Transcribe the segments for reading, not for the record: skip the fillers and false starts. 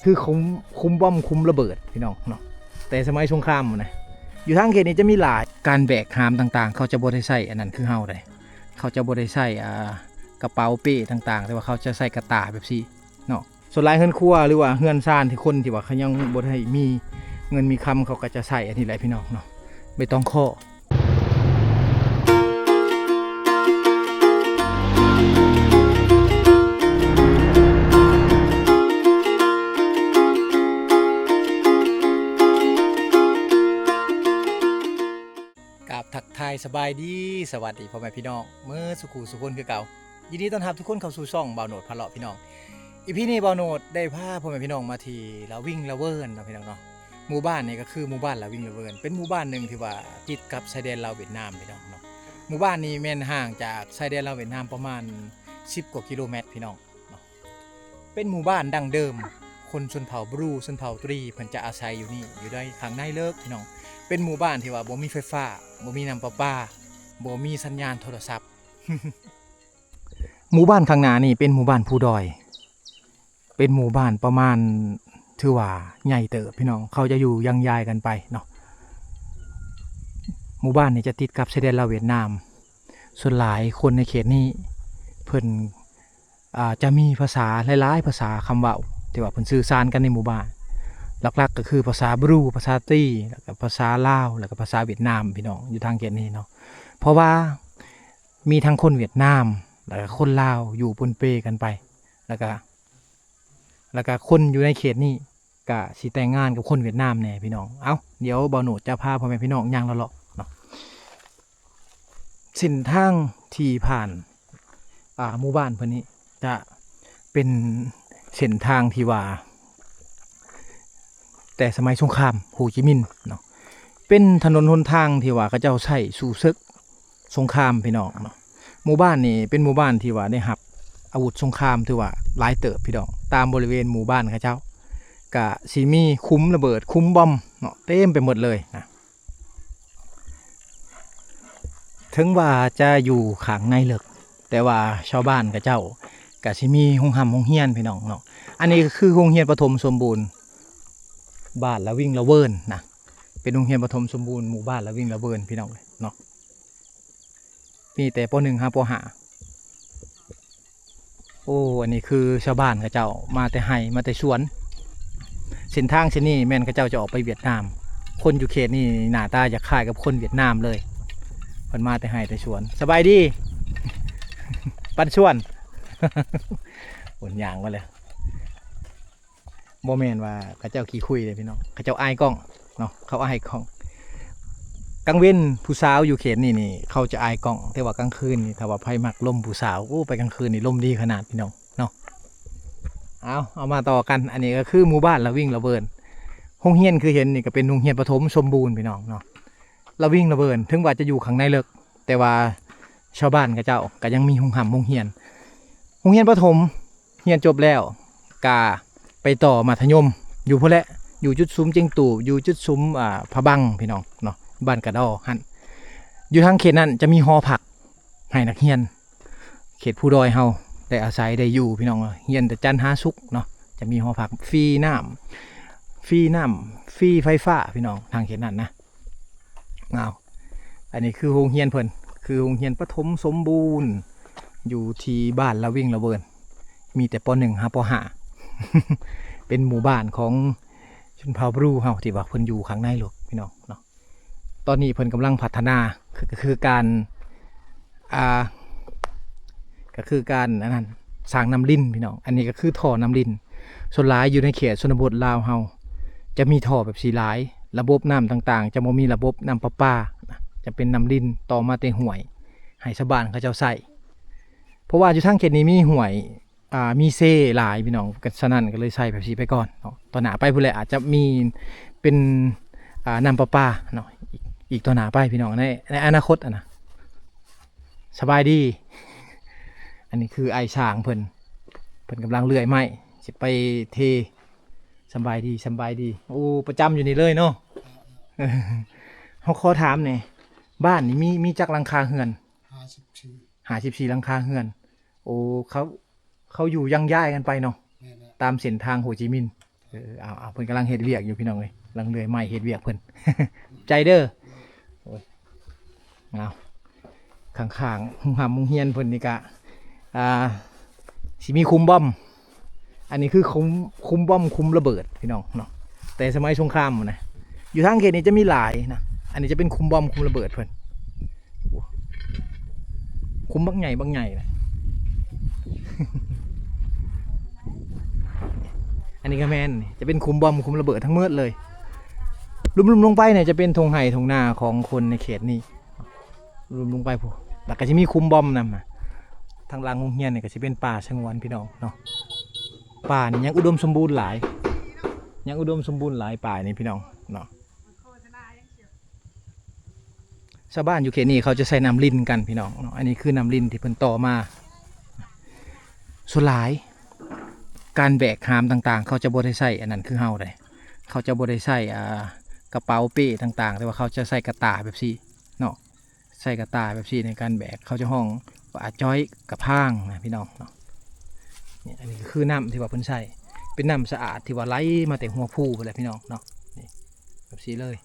คือคุมบอมคุมระเบิดพี่น้องเนาะแต่สมัยสงครามนะอยู่ทางเขตนี้จะมีหลายการแบกหามต่างๆเขาจะบ่ได้ใส่อันนั้นคือเฮาได้เขาจะบ่ได้ใส่กระเป๋าเป้ต่างๆแต่ว่าเขาจะใส่กระตาแบบซี่เนาะส่วนหลายเฮือนครัวหรือว่าเฮือนซ่านที่คนที่ว่าเขายังบ่ได้มีเงินมีคำเขาก็จะใส่อันนี้แหละพี่น้องเนาะไม่ต้องข้อกราบทักทายสบายดีสวัสดีพ่อแม่พี่น้องเมื่อสุขุสุขคนคือเก่ายินดีต้อนรับทุกคนเข้าสู่ช่องบ่าวโหนดพาเลาะพี่น้องอีพีนี้บ่าวโหนดได้พาพ่อแม่พี่น้องมาที่ละวิ่งละเวิร์นนะพี่น้องเนาะหมู่บ้านนี่ก็คือหมู่บ้านละวิ่งละเวิร์นเป็นหมู่บ้านหนึ่งที่ว่าติดกับชายแดนลาวเวียดนามพี่น้องเนาะหมู่บ้านนี้แม่นห่างจากชายแดนลาวเวียดนามประมาณ10 กว่ากิโลเมตรพี่น้องเนาะเป็นหมู่บ้านดั้งเดิมคนชนเผ่าบรูชนเผ่าตรีเพิ่นจะอาศัยอยู่นี่อยู่ได้ข้างในเลิกพี่น้องเป็นหมู่บ้านที่ว่าบ่มีไฟฟ้าบ่มีน้ำประปาบ่มีสัญญาณโทรศัพท์ หมู่บ้านข้างหน้านี่เป็นหมู่บ้านผู้ดอยเป็นหมู่บ้านประมาณถือว่าใหญ่เติบพี่น้องเขาจะอยู่ยังยายกันไปเนาะหมู่บ้านนี่จะติดกับชายแดนลาวเวียดนามส่วนหลายคนในเขตนี้เพิ่นจะมีภาษาหลายๆภาษาคำเว้าที่ว่าเพิ่นสื่อสารกันในหมู่บ้านหลักๆก็คือภาษาบรูภาษาตรีแล้วก็ภาษาลาวแล้วก็ภาษาเวียดนามพี่น้องอยู่ทางเขตนี้เนาะเพราะว่ามีทั้งคนเวียดนามแล้วก็คนลาวอยู่ปนเปกันไปแล้วก็คนอยู่ในเขตนี้ก็สิแต่งงานกับคนเวียดนามแน่พี่น้องเอ้าเดี๋ยวบ่าวโหนดจะพาพ่อแม่พี่น้องย่างเลาะๆเนาะเส้นทางที่ผ่านหมู่บ้านเพิ่นนี้จะเป็นเส้นทางที่ว่าแต่สมัยสงครามโฮจิมินห์เนาะเป็นถนนหนทางที่ว่าเขาเจ้าใช้สู้ศึกสงครามพี่น้องเนาะหมู่บ้านนี่เป็นหมู่บ้านที่ว่าได้รับอาวุธสงครามถือว่าหลายเติบพี่น้องตามบริเวณหมู่บ้านเขาเจ้ากะสิมีคุ้มระเบิดคุ้มบอมเนาะเต็มไปหมดเลยนะถึงว่าจะอยู่ข้างในเลิกแต่ว่าชาวบ้านเขาเจ้ากะสิมีโรงหำโรงเฮียนพี่น้องเนาะอันนี้คือโรงเรียนประถมสมบูรณ์บ้านละวิ่งละเวิร์นนะเป็นโรงเรียนประถมสมบูรณ์หมู่บ้านละวิ่งละเวิร์นพี่น้องเนาะมีแต่ป .1 หาป .5 โอ้อันนี้คือชาวบ้านเขาเจ้ามาแต่ไห่มาแต่สวนเส้นทางเส้นนี้แม่นเขาเจ้าจะออกไปเวียดนามคนอยู่เขตนี่หน้าตาจะคล้ายกับคนเวียดนามเลยเพิ่นมาแต่ไห่แต่สวนสบายดี ปันชวน ผลยางมาเลยโมเมนว่าเขาเจ้าขี้คุยเลยพี่น้องเขาเจ้าอายกล้องเนาะเขาอายกล้องกลางเว้นผู้สาวอยู่เขตนี่เขาจะอายกล้องแต่ว่ากลางคืนนี่ถ้าว่าไพ่มักลมผู้สาวโอ้ไปกลางคืนนี่ลมดีขนาดพี่น้องเนาะเอามาต่อกันอันนี้ก็คือหมู่บ้านละวิ่งละเบินโรงเรียนคือเห็นนี่ก็เป็นโรงเรียนประถมสมบูรณ์พี่น้องเนาะละวิ่งละเบินถึงว่าจะอยู่ข้างในเลิกแต่ว่าชาวบ้านเขาเจ้าก็ยังมีโรงเรียนประถมเรียนจบแล้วกาไปต่อมัธยมอยู่พุ่นแหละอยู่จุดซุ้มเจงตู่อยู่จุดซุ้มพะบังพี่น้องเนาะบ้านกระดอหันอยู่ทางเขตนั้นจะมีหอพักให้นักเรียนเขตผู้ดอยเฮาได้อาศัยได้อยู่พี่น้องเรียนแต่จันทร์หาศุกร์เนาะจะมีหอพักฟรีน้ำฟรีไฟฟ้าพี่น้องทางเขตนั้นนะอันนี้คือโรงเรียนเพิ่นคือโรงเรียนประถมสมบูรณ์อยู่ที่บ้านละวิ่งละเวินมีแต่ป .1 หาป .5 เป็นหมู่บ้านของชนเผ่าบรูเฮาที่ว่าเพิ่นอยู่ข้างในหลกพี่น้องเนาะตอนนี้เพิ่นกำลังพัฒนาคือการนั้นสร้างน้ำลิ้นพี่น้องอันนี้ก็คือท่อน้ำลิ้นส่วนหลายอยู่ในเขตชนบทลาวเฮาจะมีท่อแบบสีหลายระบบน้ำต่างๆจะบ่มีระบบน้ำประปาจะเป็นน้ำลิ้นต่อมาแต่ห่วยให้ชาวบ้านเขาเจ้าใส่เพราะว่าอยู่ทางเขตนี้มีห่วยมีเซ่หลายพี่น้องก็ฉะนั้นก็เลยใส่แบบสีไปก่อนเนาะตอนหน้าไปพุ่นแหละอาจจะมีเป็นน้ำประปาเนาะอีกตัวหน้าไปพี่น้องในอนาคตนะสบายดีอันนี้คือไอช่างเพิ่นกำลังเลื่อยไม้สิไปเทสบายดีโอ้ประจำอยู่นี่เลยเนาะเขาขอถามเนี่ยบ้านนี่มีจักหลังคาเฮือน54หลังคาเฮือนโอ้เขาอยู่ยังย้ายกันไปเนาะตามเส้นทางโฮจิมินห์ เอาเพิ่นกำลังเฮ็ดเวียกอยู่พี่น้องเลยกำลังเลื่อยไม้เฮ็ดเวียกเพิ่น ใจเด้อโอ้ยเอาข้างๆหุงหำมุงเฮียนเพิ่นนี่กะสิมีคุมบอมอันนี้คือคุมบอมคุมระเบิดพี่น้องเนาะแต่สมัยสงครามนะอยู่ทางเขตนี้จะมีหลายนะอันนี้จะเป็นคุมบอมคุมระเบิดเพิ่นคุมบักใหญ่นะ อันนี้ก็แมนจะเป็นคุมบอมคุมระเบิดทั้งเมือดเลยลุ่มๆลงไปเนี่ยจะเป็นธงไห่ธงนาของคนในเขตนี้ลุ่มลงไปพวกแล้วก็จะมีคุมบอมนำทางหลังโรงเรียนเนี่ยก็จะเป็นป่าสงวนพี่น้องเนาะป่านี่ยังอุดมสมบูรณ์หลายป่านี่พี่น้องเนาะชาวบ้านอยู่เขตนี้เขาจะใส่น้ำลิ้นกันพี่น้องเนาะอันนี้คือน้ำลิ้นที่เพิ่นต่อมาส่วนหลายการแบกหามต่างๆเขาจะบ่ได้ใส่อันนั้นคือเฮาได้เขาจะบ่ได้ใส่กระเป๋าเป้ต่างๆแต่ว่าเขาจะใส่กระตาแบบซี่เนาะใส่กระตาแบบซี่ในการแบกเขาจะห้องว่าจ้อยกระพางนะพี่น้องเนาะนี่อันนี้คือน้ำที่ว่าเพิ่นใส่เป็นน้ำสะอาดที่ว่าไหลมาแต่หัวผู้ไปเลยพี่น้องเนาะนี่แบบซี่เลย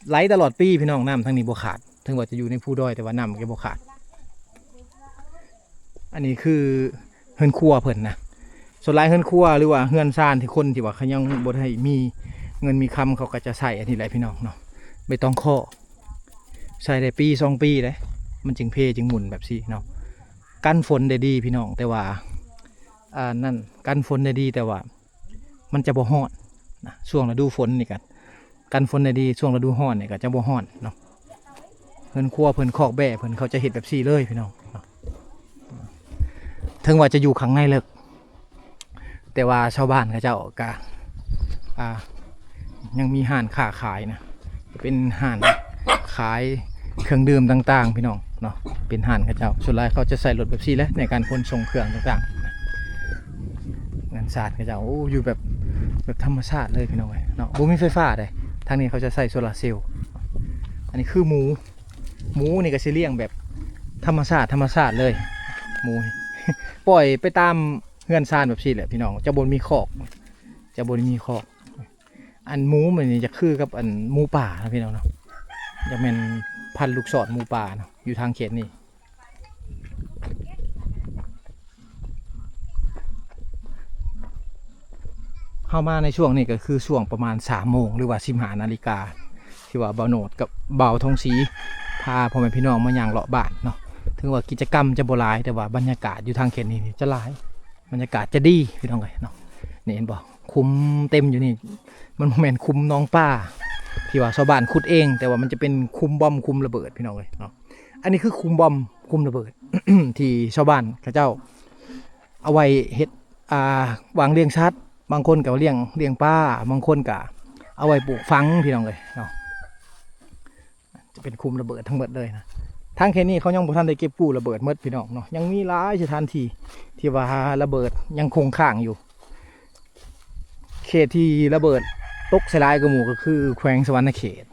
ไหลตลอดปีพี่น้องน้ำทั้งนี้บ่ขาดถึงว่าจะอยู่ในผู้ด้อยแต่ว่าน้ำก็บ่ขาดอันนี้คือเฮือนครัวเพิ่นนะส่วนหลายเฮือนครัวหรือว่าเฮือนซ่านที่คนที่ว่าเขายังบ่ได้มีเงินมีคำเขาก็จะใส่อันนี้แหละพี่น้องเนาะใบตองข้อใส่ได้ปี2 ปีเลยมันจึงเพจึงหมุนแบบซี่เนาะกันฝนได้ดีพี่น้องแต่ว่านั่นกันฝนได้ดีแต่ว่ามันจะบ่ฮ้อนนะช่วงฤดูฝนนี่กันฝนได้ดีช่วงฤดูร้อนนี่ก็จะบ่ฮ้อนเนาะเฮือนครัวเพิ่นคอกแบ่เพิ่นเขาจะเฮ็ดแบบซี่เลยพี่น้องถึงว่าจะอยู่ข้างในเลิกแต่ว่าชาวบ้านเขาเจ้าก็ยังมีห้านค้าขายนะเป็นห้านขายเครื่องดื่มต่างๆพี่น้องเนาะเป็นห้านเขาเจ้าส่วนใหญ่เขาจะใส่รถแบบซี่แหละในการขนส่งเครื่องต่างๆงานศาสตร์เขาเจ้าอยู่แบบธรรมชาติเลยพี่น้องเนาะบ่มีไฟฟ้าเลยทางนี้เขาจะใส่โซลาร์เซลล์อันนี้คือหมูนี่ก็สิเลี้ยงแบบธรรมชาติเลยหมูปล่อยไปตามเฮือนซานแบบซี่แหละพี่น้องจะบนมีคอกอันหมูมันนี่จะคือกับอันหมูป่านะพี่น้องเนาะจะเป็นพันธุ์ลูกศรหมูป่าเนาะอยู่ทางเขตนี้เข้ามาในช่วงนี้ก็คือช่วงประมาณ3 โมงหรือว่า15 นาฬิกาที่ว่าบ่าวโหนดกับบ่าวทองศรีพาพ่อแม่พี่น้องมาย่างเลาะบ้านเนาะถึงว่ากิจกรรมจะโบราณแต่ว่าบรรยากาศอยู่ทางเขตนี้จะหลายบรรยากาศจะดีพี่น้องเลยเนาะนี่เห็นบอกคุ้มเต็มอยู่นี่มันเหมือนคุ้มน้องป้าที่ว่าชาวบ้านขุดเองแต่ว่ามันจะเป็นคุ้มบอมคุ้มระเบิดพี่น้องเลยเนาะอันนี้คือคุ้มบอมคุ้มระเบิด ที่ชาวบ้านเขาเจ้าเอาไว้เฮ็ดวางเลี้ยงชัดบางคนก็เลี้ยงป้าบางคนก็เอาไว้ปลูกฝังพี่น้องเลยเนาะจะเป็นคุ้มระเบิดทั้งหมดเลยนะทางแค่นี้เขายังบ่ทันได้เก็บกู้ระเบิดหมดพี่น้องเนาะยังมีหลายสถานที่ว่าระเบิดยังคงค้างอยู่เขตที่ระเบิดตกใส่ลายกระหมู่ก็คือแขวงสวรรณเขต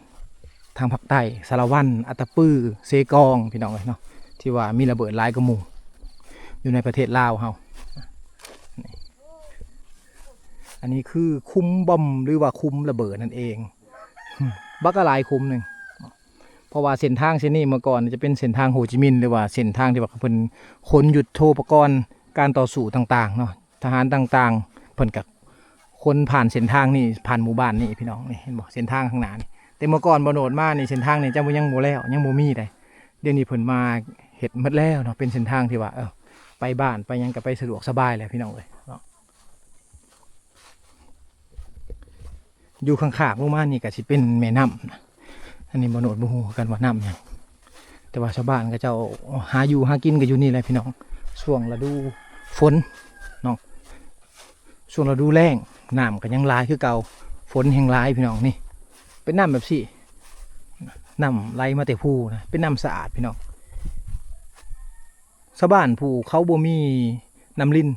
ทางภาคใต้สารวัตรอัตตปือเซกองพี่น้องเลยเนาะที่ว่ามีระเบิดลายกระหมู่อยู่ในประเทศลาวเฮาอันนี้คือคุ้มบอมหรือว่าคุ้มระเบิดนั่นเองบักกะลายคุ้มหนึ่งเพราะว่าเส้นทางเส้นนี้เมื่อก่อนจะเป็นเส้นทางโฮจิมินห์หรือว่าเส้นทางที่ว่าเพิ่นขนยุทโธปกรณ์การต่อสู้ต่างๆเนาะทหารต่างๆเพิ่นกับคนผ่านเส้นทางนี่ผ่านหมู่บ้านนี่พี่น้องนี่เห็นบอกเส้นทางข้างหน้านี่แต่เมื่อก่อนบ่โหนดมานี่เส้นทางนี่จะยังบ่แล้วยังบ่มีเลยเดี๋ยวนี้เพิ่นมาเฮ็ดหมดแล้วเนาะเป็นเส้นทางที่ว่าไปบ้านไปยังก็ไปสะดวกสบายเลยพี่น้องเลยเนาะอยู่ข้างๆหมู่บ้านนี่ก็สิเป็นแม่น้ำอันนี้บ่โหนดบ่ฮู้กันว่าน้ำหยังแต่ว่าชาวบ้านก็เจ้าหาอยู่หากินกันอยู่นี่แหละพี่น้องช่วงฤดูฝนเนาะช่วงฤดูแล้งน้ำก็ยังหลายคือเก่าฝนแห้งหลายพี่น้องนี่เป็นน้ำแบบสิน้ำไหลมาแต่ภูนะเป็นน้ำสะอาดพี่น้องชาวบ้านภูเขาบ่มีน้ำลิ้น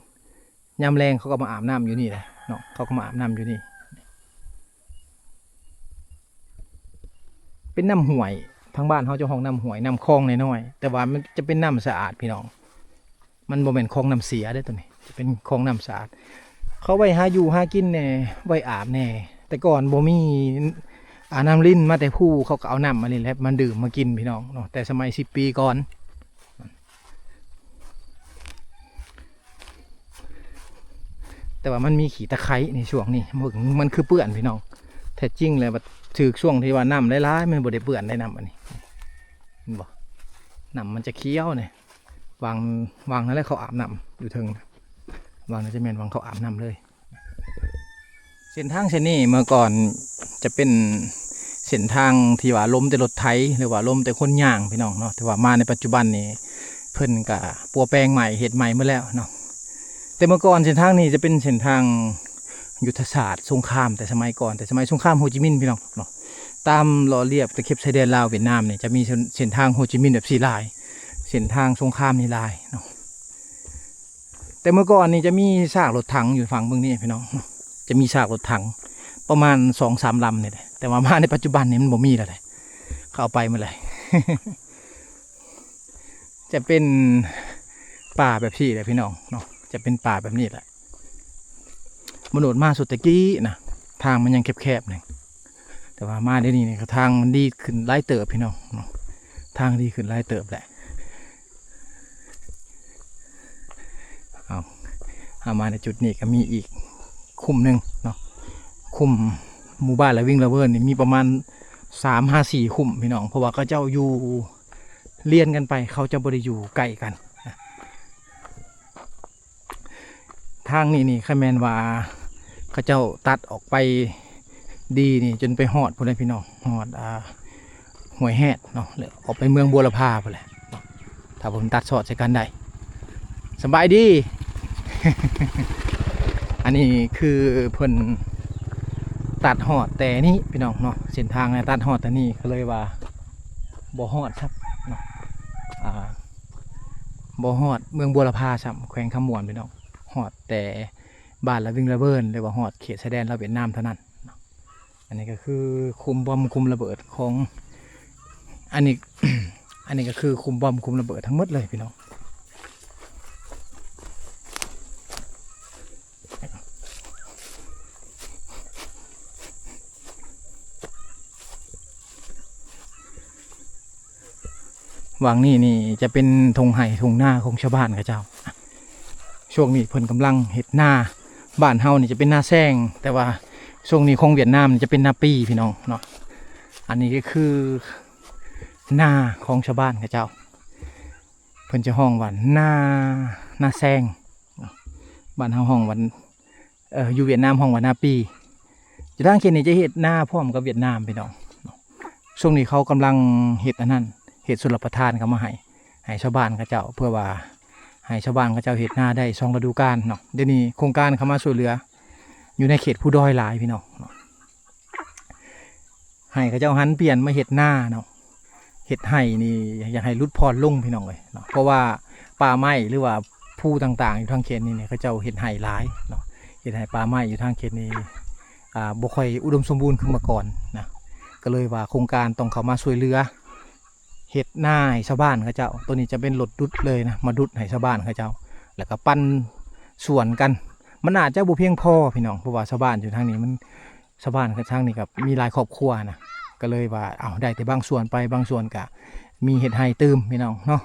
ยามแรงเขาก็มาอาบน้ำอยู่นี่แหละเนาะเขาก็มาอาบน้ำอยู่นี่เป็นน้ำห่วยทางบ้านเขาจะห้องน้ำห่วยน้ำคลองน้อยๆแต่ว่ามันจะเป็นน้ำสะอาดพี่น้องมันบ่เป็นคลองน้ำเสียได้ตัวนี้จะเป็นคลองน้ำสะอาด เขาไว้หาอยู่หากินแน่ไว้อาบแน่แต่ก่อนบ่มีน้ำลิ้นมาแต่ผู้เขาก็เอาน้ำมาเลยแหละมันดื่มมากินพี่น้องเนาะแต่สมัย10 ปีก่อนแต่ว่ามันมีขี้ตะไคร้ในช่วงนี้มันคือเปื้อนพี่น้องแท้จริงเลยว่าถือช่วงที่ว่าน้ำร้ายๆมันบ่ได้เปื้อนได้น้ำอันนี้เห็นบ่น้ำมันจะเคี้ยวเนี่ยวางนั่นแหละเขาอาบน้ำอยู่เทิงวางนั่นจะแม่นวางเขาอาบน้ำเลยเส้นทางเส้นนี้เมื่อก่อนจะเป็นเส้นทางที่ว่าล้มแต่รถไถหรือว่าล้มแต่คนย่างพี่น้องเนาะแต่ว่ามาในปัจจุบันนี้เพิ่นก็ปัวแปลงใหม่เฮ็ดใหม่หมดแล้วเนาะแต่เมื่อก่อนเส้นทางนี้จะเป็นเส้นทางยุทธศาสตร์สงครามแต่สมัยก่อนแต่สมัยสงครามโฮจิมินห์พี่น้องเนาะตามรอเรียบตะเข็บชายแดนลาวเวียดนามเนี่ยจะมีเส้นทางโฮจิมินห์แบบ4 ลายเส้นทางสงครามนี่ลายเนาะแต่เมื่อก่อนนี่จะมีซากรถถังอยู่ฝั่งเบื้องนี้พี่น้องจะมีซากรถถังประมาณ2-3 ลำเนี่ยแต่ว่ามาในปัจจุบันนี้มันบ่มีแล้วเลยเข้าไปมาเลย จะเป็นป่าแบบที่เลยพี่น้องเนาะจะเป็นป่าแบบนี้แหละมนุษย์มาสุดตะกี้นะทางมันยังแคบๆหนึ่งแต่ว่ามาได้นี่เนี่ยทางมันดีขึ้นไล่เติบพี่น้องเนาะทางดีขึ้นไล่เติบแหละเอามาในจุดนี้ก็มีอีกคุ้มหนึ่งเนาะคุ้มหมู่บ้านและวิ่งระเบิดนี่มีประมาณ3-5-4 คุ้มพี่น้องเพราะว่าเขาเจ้าอยู่เลียนกันไปเขาจะบริอยู่ใกล้กันทางนี่คาแมนว่าเขาเจ้าตัดออกไปดีนี่จนไปหอดพวกนั้นพี่น้องหอดห้วยแฮดเนาะเลยออกไปเมืองบัวลำพาพวกแหละถ้าผมตัดสอดใช้กันได้สบายดี อันนี้คือเพิ่นตัดหอดแต่นี่พี่น้องเนาะเส้นทางตัดหอดแต่นี่ก็เลยว่าบ่หอดครับเนาะบ่ฮอดเมืองบัวลำพาซ้ำแขวงคำมวนพี่น้องฮอดแต่บ้านละวิ่งระเบิดหรือว่าฮอดเขตชายแดนเราวเวียดนามเท่านั้นอันนี้ก็คือคุมบอมคุมระเบิดของอันนี้ อันนี้ก็คือคุมบอมคุมระเบิดทั้งหมดเลยพี่น้องวางนี่จะเป็นธงไห่ธงหน้าของชาวบ้านกับเจ้าช่วงนี้เพิ่นกำลังเฮ็ดหน้าบ้านเฮานี่จะเป็นหน้าแซงแต่ว่าช่วงนี้ของเวียดนามจะเป็นหน้าปีพี่น้องเนาะอันนี้ก็คือหน้าของชาวบ้านกับเจ้าเพิ่นจะห้องว่าหน้าแซงบ้านเฮาห้องวันอยู่เวียดนามห้องว่าหน้าปีอยู่ทางเขตนี้จะเฮ็ดหน้าพร้อมกับเวียดนามพี่น้องช่วงนี้เขากำลังเฮ็ดอันนั้นเฮ็ดสุลประทานเขามาให้ชาวบ้านกับเจ้าเพื่อว่าให้ชาวบ้านกับเจ้าเฮ็ดหน้าได้2 ฤดูกาลเนาะเดี๋ยวนี้โครงการเขามาช่วยเหลืออยู่ในเขตผู้ด้อยหลายพี่น้องให้เขาเจ้าหันเปลี่ยนมาเฮ็ดหน้าเนาะเฮ็ดให้นี่อยากให้ลดพรลงพี่น้องเลยเนาะเพราะว่าป่าไม้หรือว่าผู้ต่างๆอยู่ทางเขตนี้เนี่ยเขาเจ้าเฮ็ดให้หลายเนาะเฮ็ดให้ป่าไม้อยู่ทางเขตนี้บ่ค่อยอุดมสมบูรณ์ขึ้นมาก่อนนะก็เลยว่าโครงการต้องเข้ามาช่วยเหลือเฮ็ดหน้าให้ชาวบ้านเขาเจ้าตัวนี้จะเป็นรถดุดเลยนะมาดุดให้ชาวบ้านเขาเจ้าแล้วก็ปั้นส่วนกันมันอาจจะบ่เพียงพอพี่น้องเพราะว่าชาวบ้านอยู่ทางนี้มันชาวบ้านทางนี้กับมีหลายครอบครัวนะก็เลยว่าเอาได้แต่บางส่วนไปบางส่วนก็มีเฮ็ดให้ตื่มพี่น้องเนาะ